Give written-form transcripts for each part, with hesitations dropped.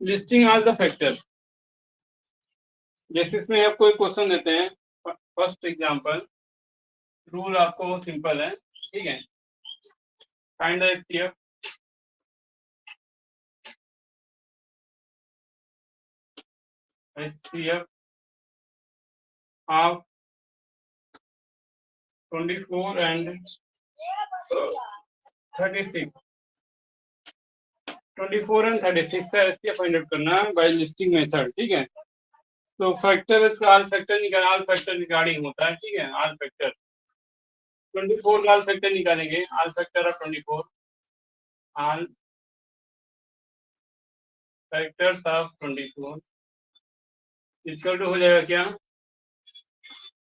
Listing all the factor. जैसे इसमें आप कोई क्वेश्चन देते हैं, फर्स्ट एग्जांपल, रूल आपको सिंपल है, ठीक है। Find the HCF of 24 and 36, 24 and 36 का एचसीएफ फाइंड आउट करना बाय लिस्टिंग मेथड, ठीक है। तो फैक्टर, इसका ऑल फैक्टर रिगार्डिंग होता है, ठीक है। ऑल फैक्टर 24 का ऑल फैक्टर निकालेंगे, all factor of 24, all factors of 24 equal to हो जाएगा क्या।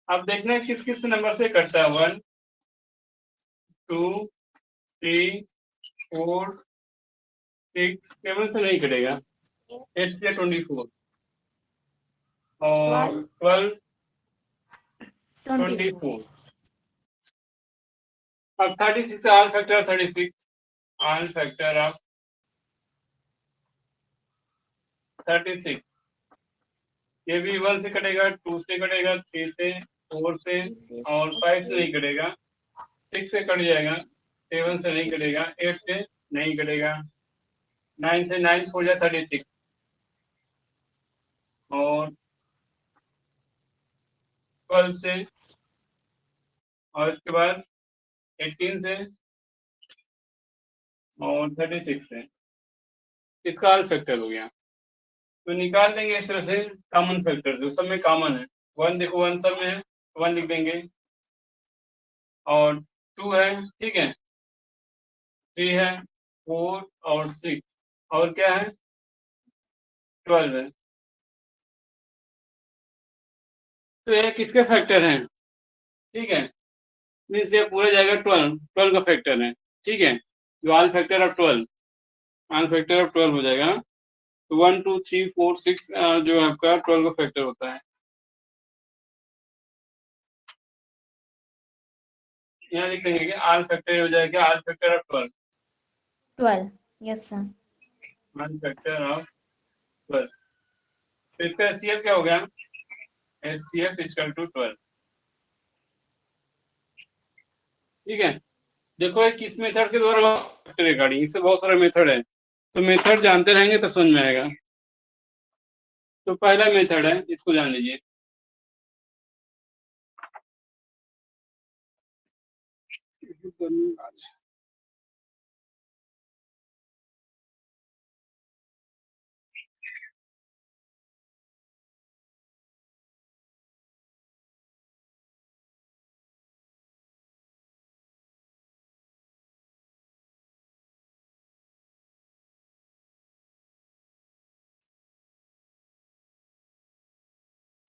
अब देखना है किस किस नंबर से कटता है। 1 2 3 4 6 7 से नहीं कटेगा, 8 से 24 और 12 24। अब 36 का all factor 36, all factor of 36, ये भी 1 से कटेगा, 2 से कटेगा, 3 से, 4 से और 5 से नहीं कटेगा, 6 से कट जाएगा, 7 से नहीं कटेगा, 8 से नहीं कटेगा, 9 से 9 हो जाए 36 और 12 से और इसके बाद 18 से और 36 से, इसका ऑल फैक्टर हो गया। तो निकाल देंगे इस तरह से कॉमन फैक्टर जो सब में कॉमन है। 1 देखो 1 सब में है, 1 लिख देंगे और 2 है, ठीक है, 3 है, 4 और 6 और क्या है 12 है। तो ये किसके फैक्टर हैं, ठीक है। मीन्स ये पूरा जाएगा 12 का फैक्टर है, ठीक है। जो all factor of 12, all factor of 12 हो जाएगा। तो 1 2 3 4 6 जो है आपका 12 का फैक्टर होता है। यहाँ लिख देंगे कि ऑल फैक्टर हो जाएगा all factor of 12, yes sir। All factor of 12। तो इसका एचसीएफ क्या हो गया, एचसीएफ इक्वल टू 12, ठीक है। देखो ये किस मेथड के द्वारा फैक्टर रिगार्डिंग, इससे बहुत सारे मेथड है, तो मेथड जानते रहेंगे तो समझ में आएगा। तो पहला मेथड है, इसको जान लीजिए।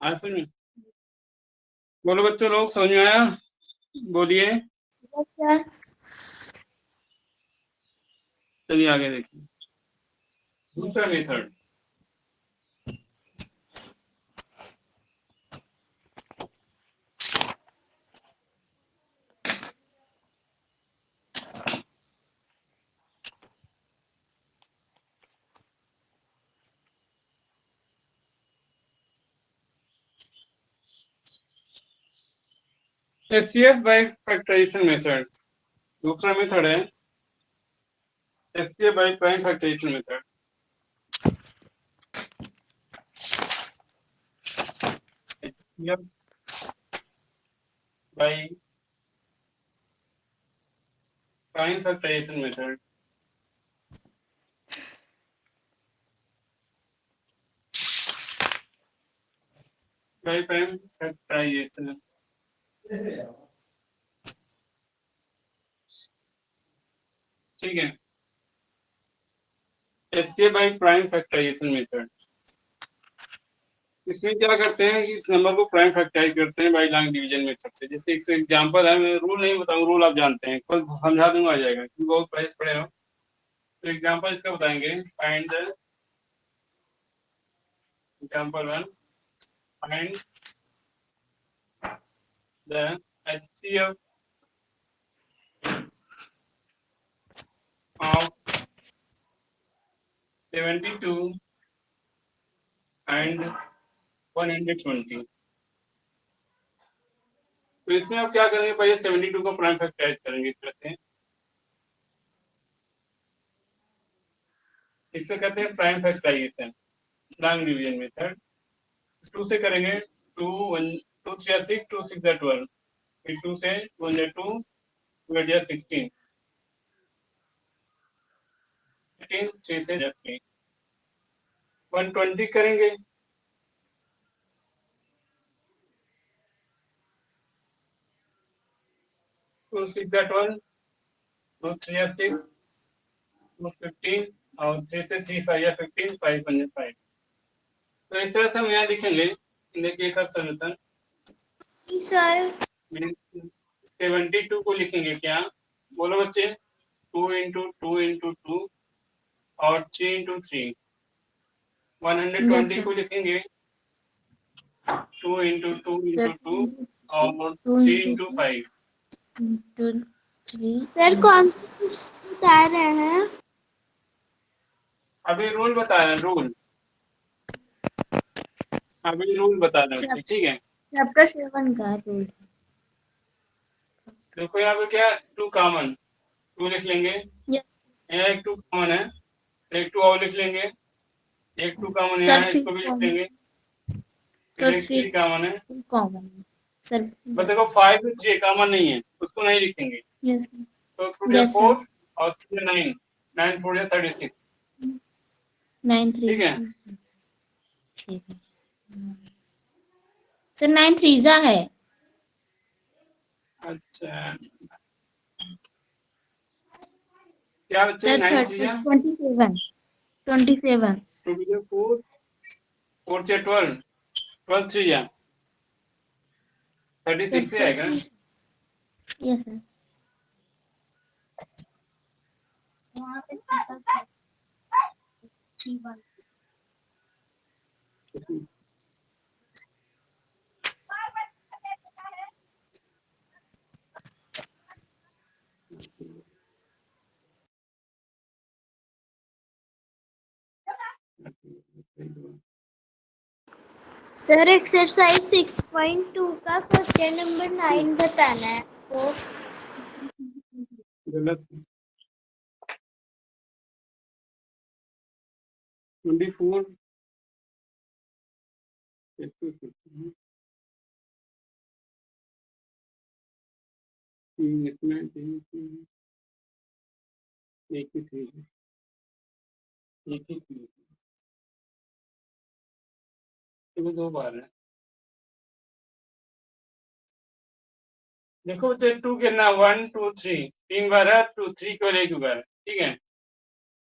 आज समझ में, बोलो बच्चों, लोग समझ में आया, बोलिए। चलिए आगे देखिए दूसरा method. HCF by factorization method, दूसरा मेथड है HCF by prime factorization method. HCF by prime factorization method, by prime factorization, ठीक है। HCF by prime factorization method, इसमें क्या करते हैं कि इस नंबर को प्राइम फैक्टराइज करते हैं बाय लॉन्ग डिवीजन मेथड से। जैसे एक एग्जांपल है, मैं रूल नहीं बताऊंगा, रूल आप जानते हैं, खुद समझा दूंगा आ जाएगा क्योंकि बहुत पहले पढ़े हो। तो एग्जांपल इसका बताएंगे, find the example 1, find the HCF of 72 and 120। तो इसमें आप क्या करेंगे, पहले 72 को प्राइम फैक्टराइज करेंगे इस तरह से। इससे कहते हैं prime factorization, long division method. 2 से करेंगे, 2 1 2 3 6 2 6 12, फिर 2 से 1 2 2 16, 3 से 3, 120 करेंगे। 2 6 12, 2 3 6 2 15, और 3 से 3 5 15, 505। तो इस तरह से हम यहाँ लिखेंगे, देखिए सब सोल्यूशन। सर 72 को लिखेंगे क्या, बोलो बच्चे, 2 इंटू 2 इंटू 2 और 3 इंटू 3। 120 को लिखेंगे 2 इंटू 2 इंटू 2 और 3 इंटू 5। सर कौन बता रहे हैं? अभी रूल बता रहे हैं, रूल अभी रूल बता रहे हैं, ठीक है। चैप्टर 7 का रूल। देखो यहाँ पे क्या, 2 कॉमन, 2 लिख लेंगे, यहाँ एक 2 कॉमन है, एक 2 और लिख लेंगे, एक 2 कॉमन यहाँ है, इसको भी लिख लेंगे, फिर एक 3 कॉमन है। कॉमन सर, बस देखो 5 में 3 कॉमन नहीं है, उसको नहीं लिखेंगे। यस तो 2 4 और 3 9, 9 4 36, 9 3 ठीक है। ठीक है सर, 9 3 है। अच्छा क्या बच्चे, सर 9 3 27 27 2 4 4 से 12, 12 3 36 से आएगा। यस सर, वहाँ पे 3 सर एक्सरसाइज 6.2 का क्वेश्चन नंबर 9 बताना है आपको। गलत 24 इसमें एक ही थी, एक ही थी, तो 2 बार है। देखो बच्चे 2 कितना, 1 2 3 3 बार है, 2 3 केवल एक बार है, ठीक है।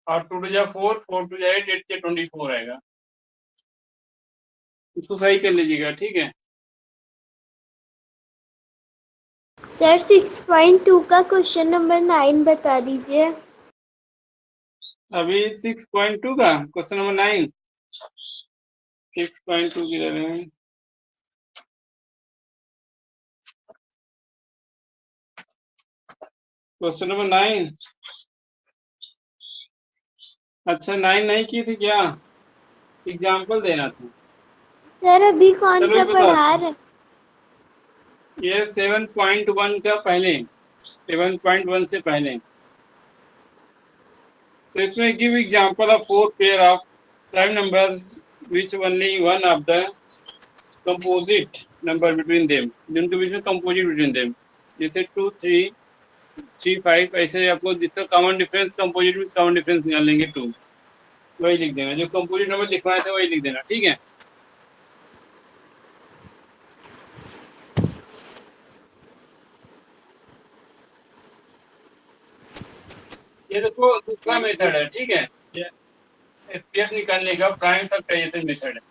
और 2 2 जा 4, 4 2 जा 8, 8 से 24 आएगा, इसको सही कर लीजिएगा, ठीक है। सर 6.2 का क्वेश्चन नंबर 9 बता दीजिए। अभी 6.2 का क्वेश्चन नंबर 9, 6.2 की तरह है। क्वेश्चन नंबर 9, अच्छा 9 नहीं की थी क्या, एग्जाम्पल देना था। सर अभी कौन चलो सा ये पढ़ा बताओ, रहे? ये 7.1 का पहले, 7.1 से पहले। तो इसमें give example of 4 pair of prime number which only one of the composite number between them, जिनके बीच में कंपोजिट बिटवीन देम, जैसे 2 3 3 5, ऐसे आपको जिसका कॉमन डिफरेंस, कंपोजिट में कॉमन डिफरेंस निकाल लेंगे 2, वही लिख देना, जो कंपोजिट नंबर लिखवाए थे वही लिख देना, ठीक है। ये देखो दूसरा मेथड है, ठीक है, ये एचसीएफ निकालने का प्राइम फैक्टराइजेशन मेथड है।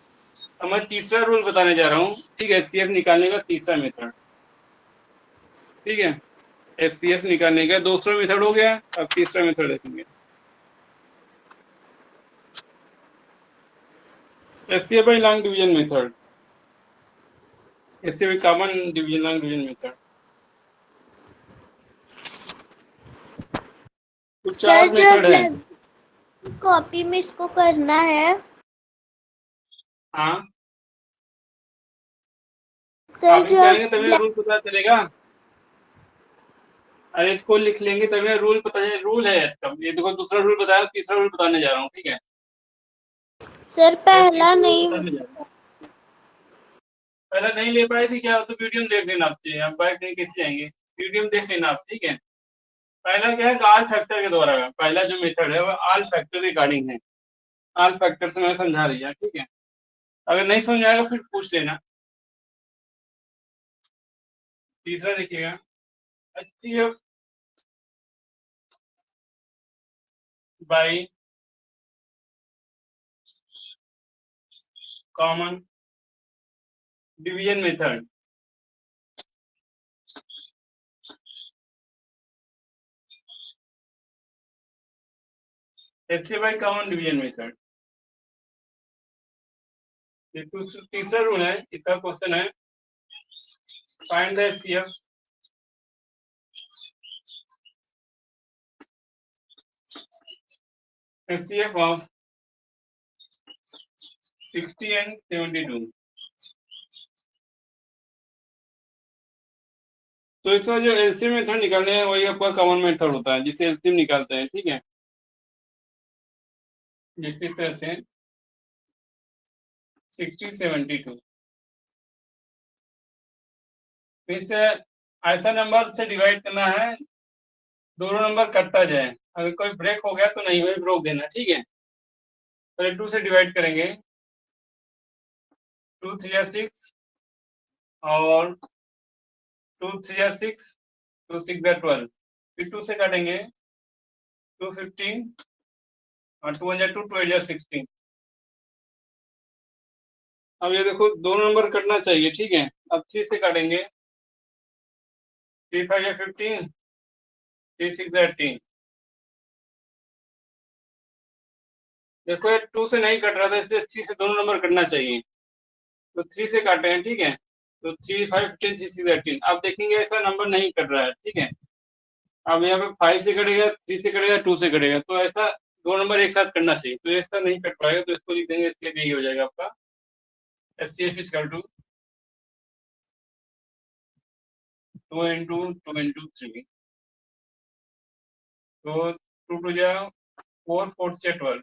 अब मैं तीसरा रूल बताने जा रहा हूँ, ठीक है, एचसीएफ निकालने का तीसरा मेथड, ठीक है। एचसीएफ निकालने का दूसरा मेथड हो गया, अब तीसरा मेथड देखेंगे। HCF by long division method, HCF common division long division method. तो चार मेथड है। कॉपी में इसको करना है। हाँ, सर आप जो करेंगे आप तभी रूल पता चलेगा। अरे इसको लिख लेंगे तभी रूल पता चले। रूल है इसका, ये देखो दूसरा रूल बताया, तीसरा रूल बताने जा रहा हूँ, ठीक है। सर पहला तीसरा रूल नहीं बताने जा रहा हूँ। पहला नहीं ले पाए थे क्या, तो वीडियो में देख लेना आप, चाहिए आप बाइक नहीं कैसे जाएंगे, वीडियो में देख लेना आप, ठीक है। पहला क्या है, आल फैक्टर के द्वारा है। पहला जो मेथड है वो आल फैक्टर रिगार्डिंग है, आल फैक्टर से मैं समझा रही है, ठीक है। अगर नहीं समझ आएगा फिर पूछ लेना। तीसरा देखिएगा, HCF by common division method. HCF by common division method, ये तीसरा रूल है। इसका क्वेश्चन है, find the HCF of 60 and 72। तो इसका जो एलसीएम मेथड निकालने हैं वही आपका कॉमन मेथड होता है, जिसे एलसीएम निकालते हैं, ठीक है। जिस तरह से 60 72, इसे ऐसा नंबर से डिवाइड करना है दोनों नंबर कटता जाए। अगर कोई ब्रेक हो गया तो नहीं, वही रोक देना, ठीक है। पहले 2 से डिवाइड करेंगे, 2 3 6 और 2 3 6, 2 6 12। फिर 2 से काटेंगे, 2 15 और 2 2 2 8 16। अब ये देखो दोनों नंबर कटना चाहिए, ठीक है। अब 3 से काटेंगे, 3 5 15, 3 6 18। देखो ये 2 से नहीं कट रहा था, इसलिए 3 से दोनों नंबर कटना चाहिए, तो 3 से काटे हैं, ठीक है। तो 3 5 15 6 6 18। अब देखेंगे ऐसा नंबर नहीं कट रहा है, ठीक है। अब यहाँ पे 5 से कटेगा, 3 से कटेगा, 2 से कटेगा, तो ऐसा दो नंबर एक साथ करना चाहिए, तो इसका नहीं कट पाएगा, तो इसको लिख देंगे, इसके लिए हो जाएगा आपका HCF equal to 2 into 2 into 3। तो 2 2 जा 4 4 से 12।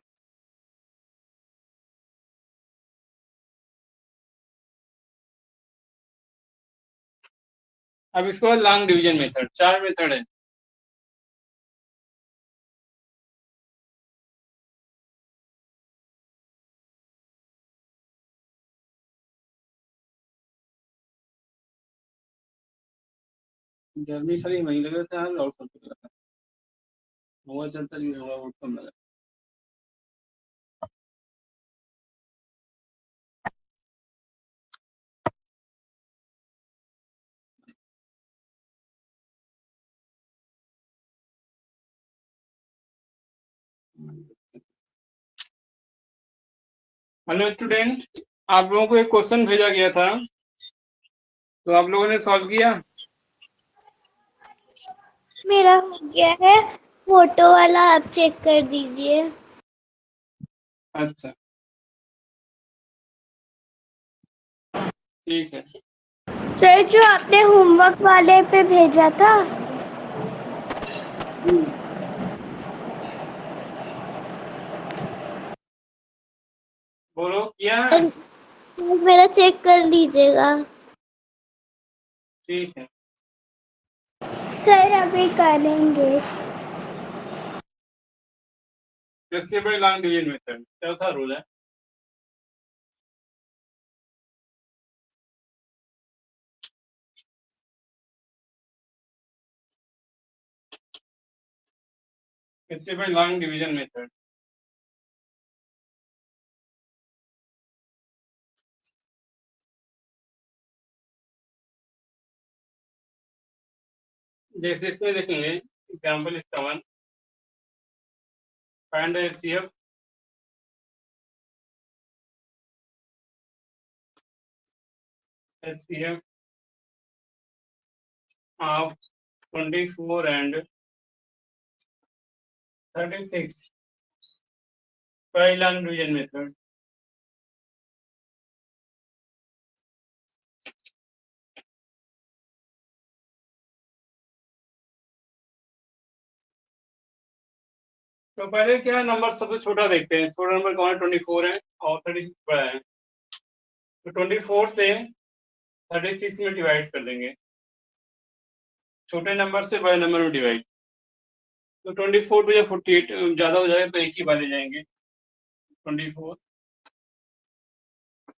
अब इसके बाद लॉन्ग डिवीजन मेथड, 4 मेथड है। गर्मी खाली वहीं लगा था और सब लगा, हवा चलता नहीं, हवा बहुत कम लगा। हेलो स्टूडेंट, आप लोगों को एक क्वेश्चन भेजा गया था, तो आप लोगों ने सॉल्व किया? मेरा हो गया है, फोटो वाला आप चेक कर दीजिए। अच्छा, ठीक है। सर जो आपने होमवर्क वाले पे भेजा था, बोलो किया है? मेरा चेक कर लीजिएगा। ठीक है। सर अभी करेंगे। HCF by long division method, चौथा रूल है। HCF by long division method. जैसे इसमें देखेंगे, एग्जाम्पल इसका 1, find the HCF of 24 and 36 by long division method. तो पहले क्या नंबर सबसे छोटा देखते हैं, छोटा नंबर कौन है, 24 है और 36 बड़ा है, तो 24 से 36 में डिवाइड कर देंगे, छोटे नंबर से बड़े नंबर में डिवाइड, तो 24 टू या 48 ज्यादा हो जाएगा तो एक ही बार ले जाएंगे, 24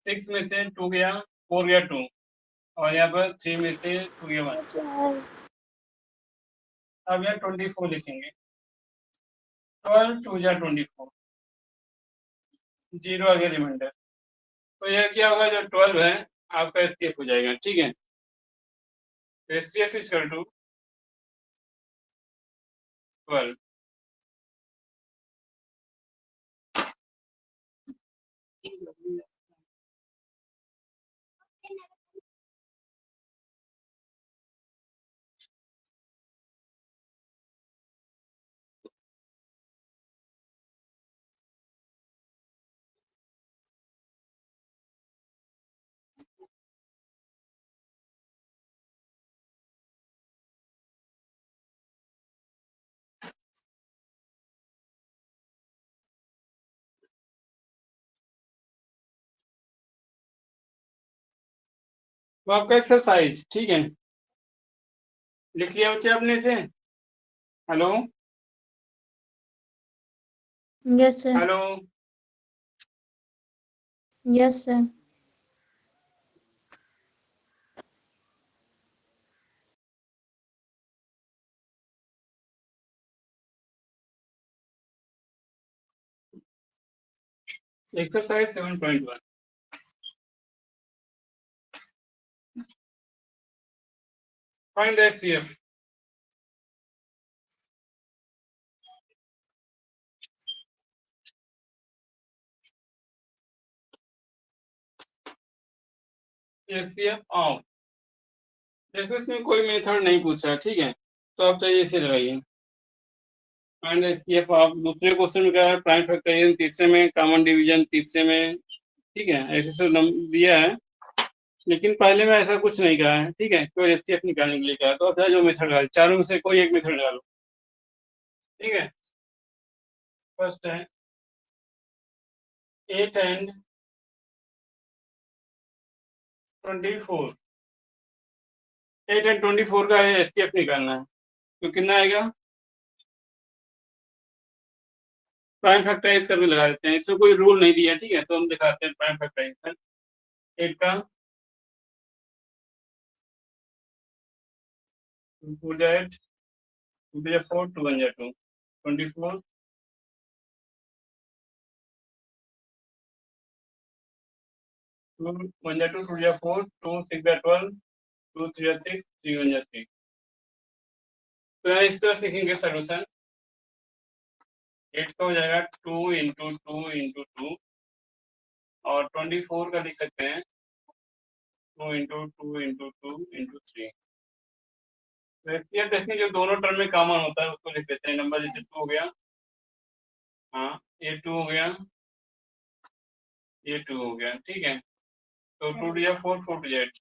6 में से 2 गया, 4 गया 2, और यहाँ पर 3 में से 2 गया 1, अब यहाँ 24 लिखेंगे, 12 2 या 24, 0 आ गया रिमाइंडर, तो यह क्या होगा, जो 12 है आपका एससीएफ हो जाएगा, ठीक है, एससीएफ इज इक्वल टू 12, तो आपका एक्सरसाइज, ठीक है, लिख लिया बच्चे आपने इसे, hello yes sir, hello, yes sir. Exercise 7.1, find the HCF, HCF of, देखो इसमें कोई मेथड नहीं पूछा, ठीक है, तो आप चाहिए इसे लगाइए, फाइंड द एचसीएफ ऑफ, दूसरे क्वेश्चन में क्या है, प्राइम फैक्टराइजेशन, तीसरे में कॉमन डिवीजन, तीसरे में, ठीक है, ऐसे सब दिया है, लेकिन पहले में ऐसा कुछ नहीं कहा है, ठीक है, तो एचसीएफ निकालने के लिए कहा है, तो आप जो मेथड डालो, चारों में से कोई एक मेथड डालो, ठीक है, फर्स्ट है 8 एंड 24, 8 एंड 24 का एचसीएफ निकालना है, तो कितना आएगा, प्राइम फैक्टराइज करके लगा देते हैं, इसमें कोई रूल नहीं दिया, ठीक है, तो हम दिखाते हैं प्राइम फैक्टराइजेशन, 8 का 2 जा 8, 2 जा 4, 2 1 जा 2, 24, 2 1 जा 2, 2 जा 4, 2 6 जा 12, 2 3 जा 6, 3 1 जा 3, तो यहाँ इस तरह सीखेंगे सोल्यूशन, 8 का हो जाएगा 2 इंटू 2 इंटू 2, और 24 का लिख सकते हैं 2 इंटू 2 इंटू 2 इंटू 3, तो इसलिए देखिए जो दोनों टर्म में कॉमन होता है उसको लिख देते हैं, नंबर जैसे 2 हो गया, हाँ ये 2 हो गया, ये 2 हो गया, ठीक है, तो 2 या 4, 4 टू 8,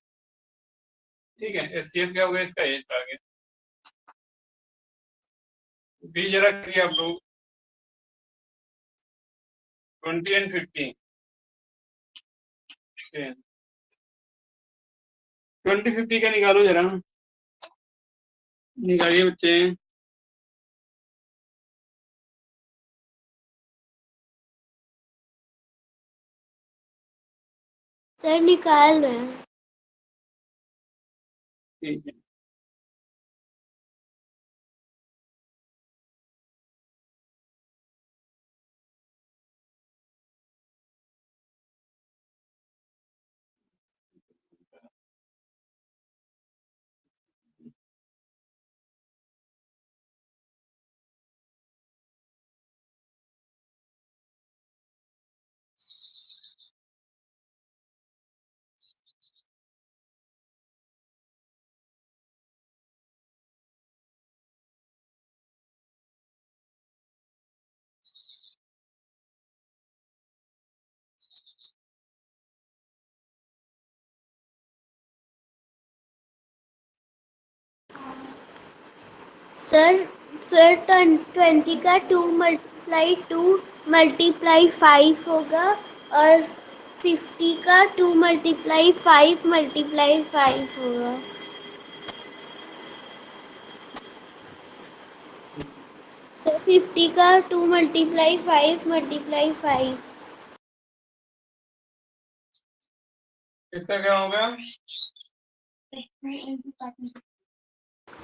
ठीक है, एचसीएफ क्या हो गया इसका, 8 आ गया, बी जरा किया आप लोग, 20 एंड 50, 20 50 का निकालो जरा, निकालिए बच्चे, सर निकाल रहे हैं। ठीक है, सर 20 का 2 × मल्टीप्लाई 2 मल्टीप्लाई 5 होगा और 50 का 2 मल्टीप्लाई 5 मल्टीप्लाई 5 होगा। सर 50 का 2 मल्टीप्लाई 5 मल्टीप्लाई 5। इसका क्या होगा?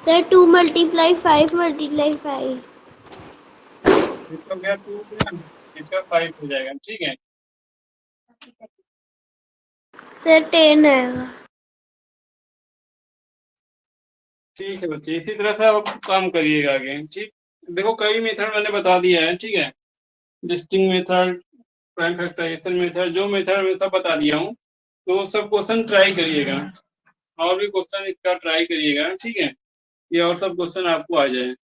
Sir 2 multiply 5 multiply 5। इसका क्या 2 हो गया, इसका 5 हो जाएगा, ठीक है। सर 10 आएगा। ठीक है बच्चे, इसी तरह से आप काम करिएगा आगे, ठीक। देखो कई मेथड मैंने बता दिया है, ठीक है। Listing method, prime factorization method, जो मेथड मैं सब बता दिया हूँ, तो सब क्वेश्चन ट्राई करिएगा, और भी क्वेश्चन इसका ट्राई करिएगा, ठीक है। ये और सब क्वेश्चन आपको आ जाए।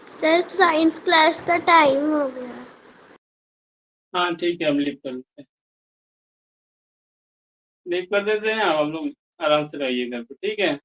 सर साइंस क्लास का टाइम हो गया। हाँ ठीक है, हम लीव कर देते हैं, आप लोग आराम से रहिए घर पे, ठीक है।